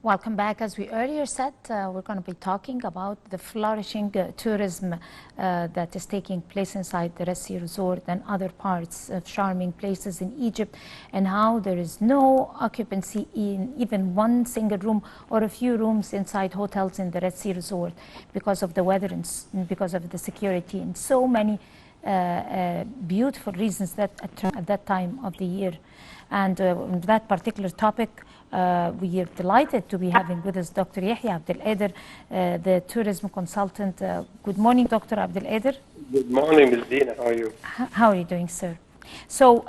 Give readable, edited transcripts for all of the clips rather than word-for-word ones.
Welcome back. As we earlier said, we're going to be talking about the flourishing tourism that is taking place inside the Red Sea Resort and other parts of charming places in Egypt, and how there is no occupancy in even one single room or a few rooms inside hotels in the Red Sea Resort because of the weather and because of the security and so many beautiful reasons that at that time of the year. And on that particular topic, we are delighted to be having with us Dr. Yehya Abdul, the tourism consultant. Good morning, Dr. Abdul. Good morning, Ms. Dina. How are you? How are you doing, sir? So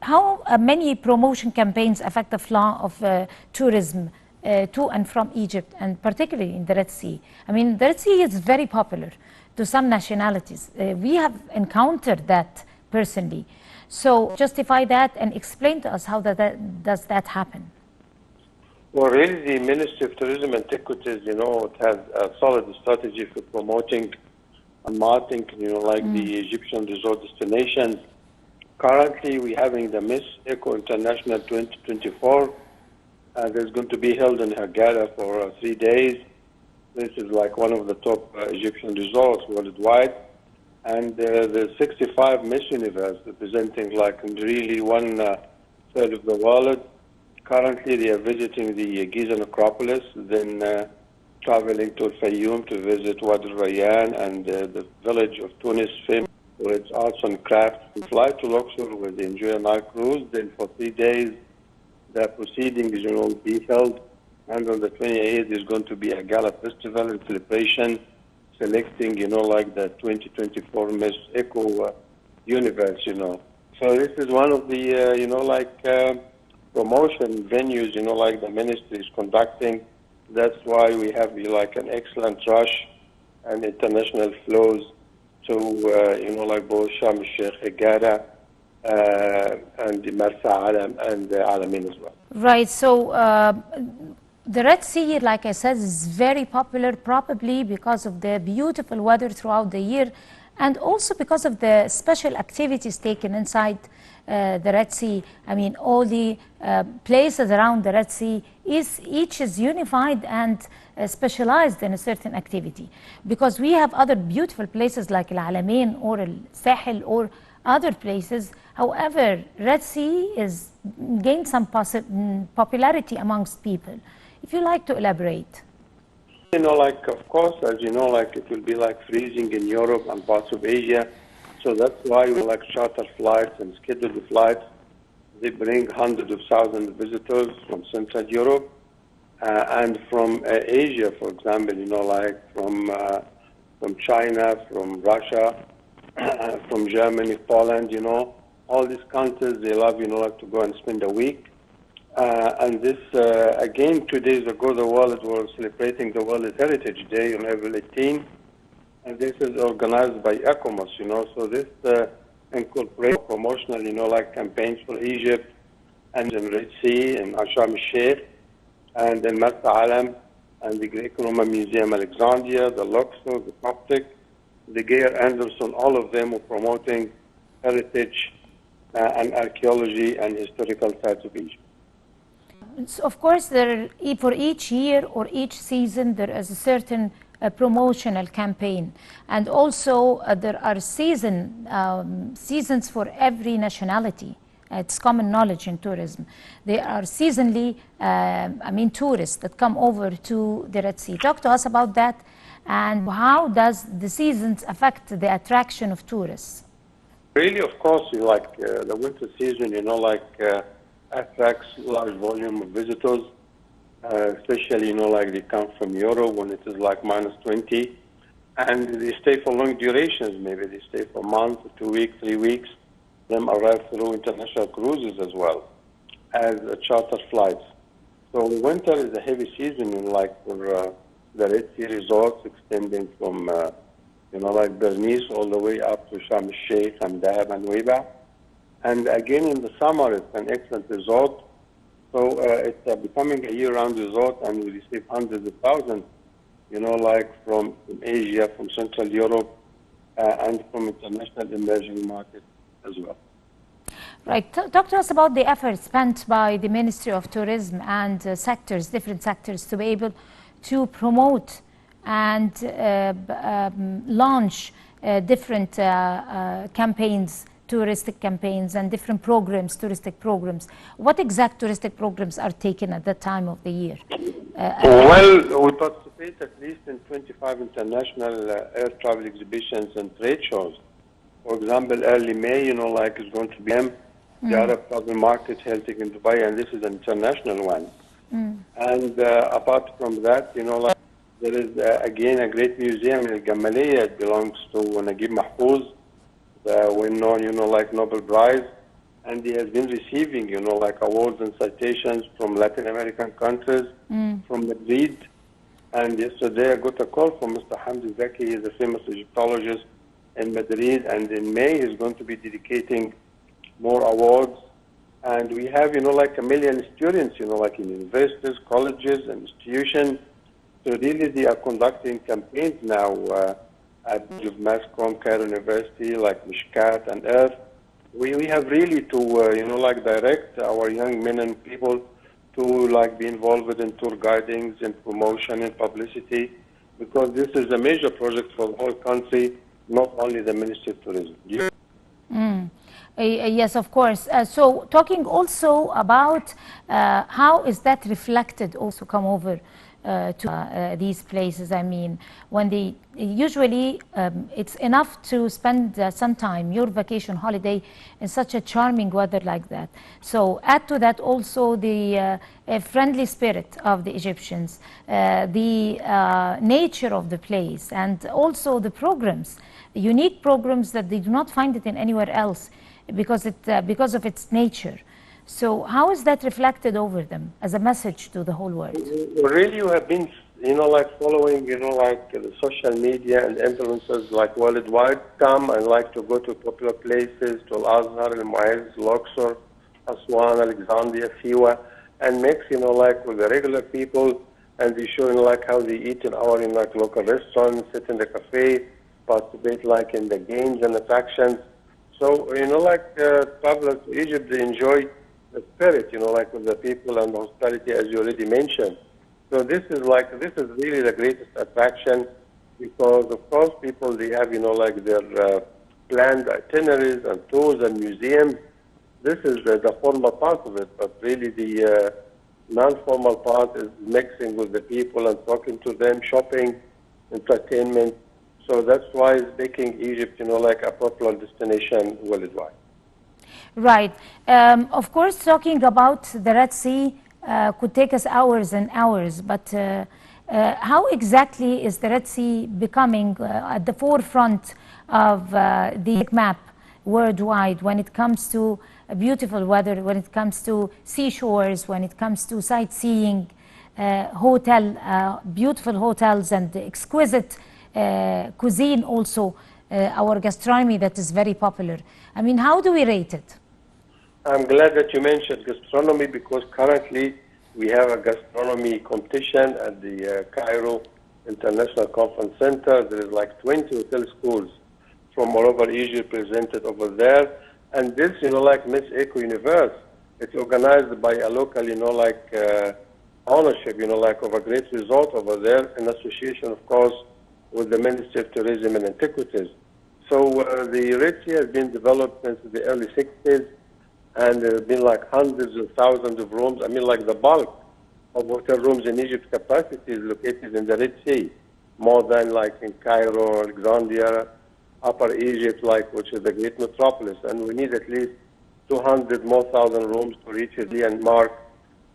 how many promotion campaigns affect the flow of tourism to and from Egypt, and particularly in the Red Sea? I mean, the Red Sea is very popular to some nationalities. We have encountered that personally. So justify that and explain to us how does that happen? Well, really, the Ministry of Tourism and Antiquities, it has a solid strategy for promoting and marketing, the Egyptian resort destinations. Currently, we're having the Miss Eco International 2024. That's going to be held in Qader for 3 days. This is like one of the top Egyptian resorts worldwide. And the 65 Miss Universe, representing like really 1/3 of the world. Currently, they are visiting the Giza necropolis, then traveling to Fayoum to visit Wadi Rayyan and the village of Tunis, famous for its arts and crafts. We fly to Luxor where they enjoy a night cruise. Then for 3 days, the proceedings will be held. And on the 28th, there's going to be a gala festival and celebration, selecting, like the 2024 Miss Eco Universe, So this is one of the, promotion venues, like the ministry is conducting. That's why we have like an excellent rush and international flows to, both Sharm el-Sheikh, Qader, and Marsa Alam and Alamein as well. Right. So the Red Sea, like I said, is very popular, probably because of the beautiful weather throughout the year, and also because of the special activities taken inside the Red Sea. I mean, all the places around the Red Sea, each is unified and specialized in a certain activity. Because we have other beautiful places like Alamein or Sahel or other places. However, Red Sea is gained some popularity amongst people. If you like to elaborate. Of course, as you know, it will be like freezing in Europe and parts of Asia. So that's why we like charter flights and scheduled flights. They bring hundreds of thousands of visitors from Central Europe and from Asia, for example, from China, from Russia, from Germany, Poland, all these countries, they love, to go and spend a week. And this, again, 2 days ago, the world was celebrating the World Heritage Day on April 18. And this is organized by ECOMOS, So this incorporates promotional, campaigns for Egypt and the Red Sea and Sharm el-Sheikh and then Marsa Alam and the Greco-Roman Museum Alexandria, the Luxor, the Coptic, the Geir Anderson, all of them are promoting heritage and archaeology and historical sites of Egypt. Of course, for each year or each season, there is a certain promotional campaign, and also there are seasons for every nationality. It's common knowledge in tourism. There are seasonally, tourists that come over to the Red Sea. Talk to us about that, and how does the seasons affect the attraction of tourists? Really, of course, the winter season, attracts large volume of visitors, especially, they come from Europe when it is like -20, and they stay for long durations. Maybe they stay for a month, 2 weeks, 3 weeks. Them arrive through international cruises as well as charter flights. So winter is a heavy season, for the Red Sea resorts, extending from, Bernice all the way up to Sharm el-Sheikh and Dahab and Weba. And again, in the summer, it's an excellent resort. So it's becoming a year-round resort, and we receive hundreds of thousands, from Asia, from Central Europe, and from international emerging markets as well. Right. Talk to us about the efforts spent by the Ministry of Tourism and sectors, different sectors, to be able to promote and launch different campaigns, touristic campaigns, and different programs, touristic programs. What exact touristic programs are taken at that time of the year? Well, we participate at least in 25 international air travel exhibitions and trade shows. For example, early May, like is going to be the Arab travel market held in Dubai, and this is an international one. And apart from that, like there is again a great museum in Gamaleya. It belongs to Naguib Mahfouz, the well-known, like Nobel Prize, and he has been receiving, like awards and citations from Latin American countries, from Madrid. And yesterday I got a call from Mr. Hamdi Zaki. He's a famous Egyptologist in Madrid, and in May he's going to be dedicating more awards. And we have, like 1 million students, like in universities, colleges, and institutions. So really they are conducting campaigns now at Mascom, Cairo University, like Mishkat and Earth. We have really to, like direct our young men and people to like be involved in tour guidings and promotion and publicity, because this is a major project for the whole country, not only the Ministry of Tourism. Yes, of course. So talking also about how is that reflected also come over to these places. I mean, when they usually it's enough to spend some time, your vacation holiday, in such a charming weather like that. So add to that also the friendly spirit of the Egyptians, the nature of the place, and also the programs, unique programs that they do not find it in anywhere else, because of its nature. So how is that reflected over them as a message to the whole world? Really, you have been, like following, like the social media and influencers like worldwide come and like to go to popular places, to Al-Azhar, Al-Mu'izz, Luxor, Aswan, Alexandria, Fiwa, and mix, like with the regular people, and they show, like how they eat in our, like local restaurants, sit in the cafe, participate like in the games and attractions. So, like travelers to Egypt, they enjoy the spirit, like with the people and the hospitality, as you already mentioned. So this is really the greatest attraction, because of course people, they have, like their planned itineraries and tours and museums. This is the formal part of it, but really the non-formal part is mixing with the people and talking to them, shopping, entertainment. So that's why it's making Egypt, like a popular destination worldwide. Right. Of course, talking about the Red Sea could take us hours and hours, but how exactly is the Red Sea becoming at the forefront of the map worldwide when it comes to beautiful weather, when it comes to seashores, when it comes to sightseeing, beautiful hotels and exquisite cuisine also, our gastronomy that is very popular. I mean, how do we rate it? I'm glad that you mentioned gastronomy, because currently we have a gastronomy competition at the Cairo International Conference Center. There is like 20 hotel schools from all over Egypt presented over there. And this, like Miss Eco Universe, it's organized by a local, like ownership, like of a great resort over there, in association, of course, with the Ministry of Tourism and Antiquities. So the Red Sea has been developed since the early 60s, and there have been like hundreds of thousands of rooms. I mean, like the bulk of hotel rooms in Egypt's capacity is located in the Red Sea, more than like in Cairo, Alexandria, Upper Egypt, like, which is the great metropolis. And we need at least 200 more thousand rooms to reach the mark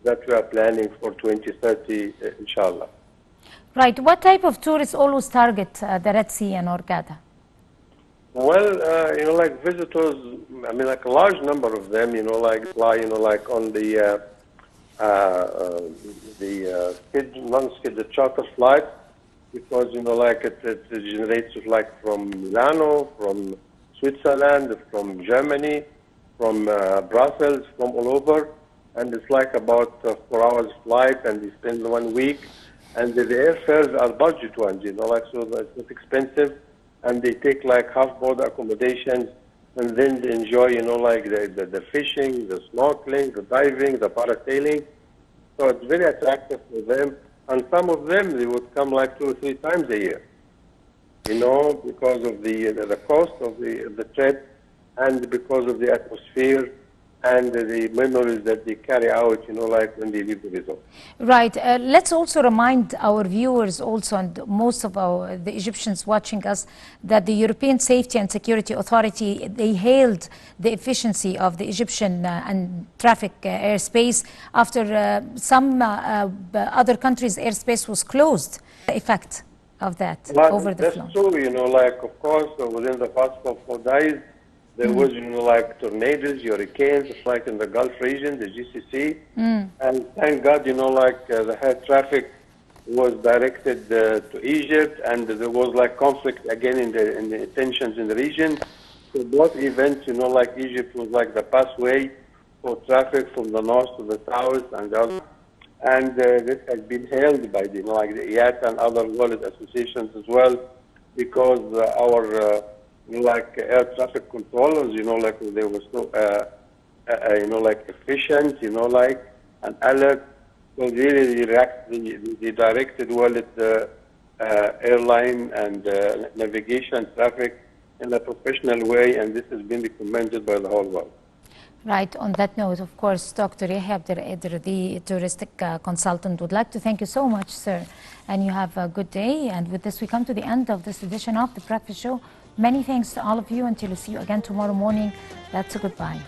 that we are planning for 2030, inshallah. Right. What type of tourists always target the Red Sea and Hurghada? Well, like visitors, I mean, like a large number of them, like fly, like on the non-scheduled charter flight, because, like it generates like from Milano, from Switzerland, from Germany, from Brussels, from all over. And it's like about 4 hours flight, and they spend 1 week. And the airfares are budget ones, like, so it's not expensive. And they take like half-board accommodations and then they enjoy, like the fishing, the snorkeling, the diving, the parasailing. So it's very attractive for them. And some of them, they would come like 2 or 3 times a year, because of the cost of the trip and because of the atmosphere and the memories that they carry out, like when they leave the resort. Right. Let's also remind our viewers also, and most of the Egyptians watching us, that the European Safety and Security Authority, they hailed the efficiency of the Egyptian and traffic airspace after some other countries' airspace was closed. The effect of that over the flow. That's true, like, of course, within the past 4 days, there was, like tornadoes, hurricanes, like in the Gulf region, the GCC. And thank God, like the air traffic was directed to Egypt, and there was like conflict again in the tensions in the region. So both events, like Egypt was like the pathway for traffic from the north to the south and the other. And this has been hailed by the IATA and other world associations as well, because our air traffic controllers, like they were so, like efficient, and alert. So really, they directed well at the airline and navigation traffic in a professional way, and this has been recommended by the whole world. Right. On that note, of course, Dr. Yehya Abdul, the touristic consultant, would like to thank you so much, sir. And you have a good day. And with this, we come to the end of this edition of The Breakfast Show. Many thanks to all of you. Until we see you again tomorrow morning, that's a goodbye.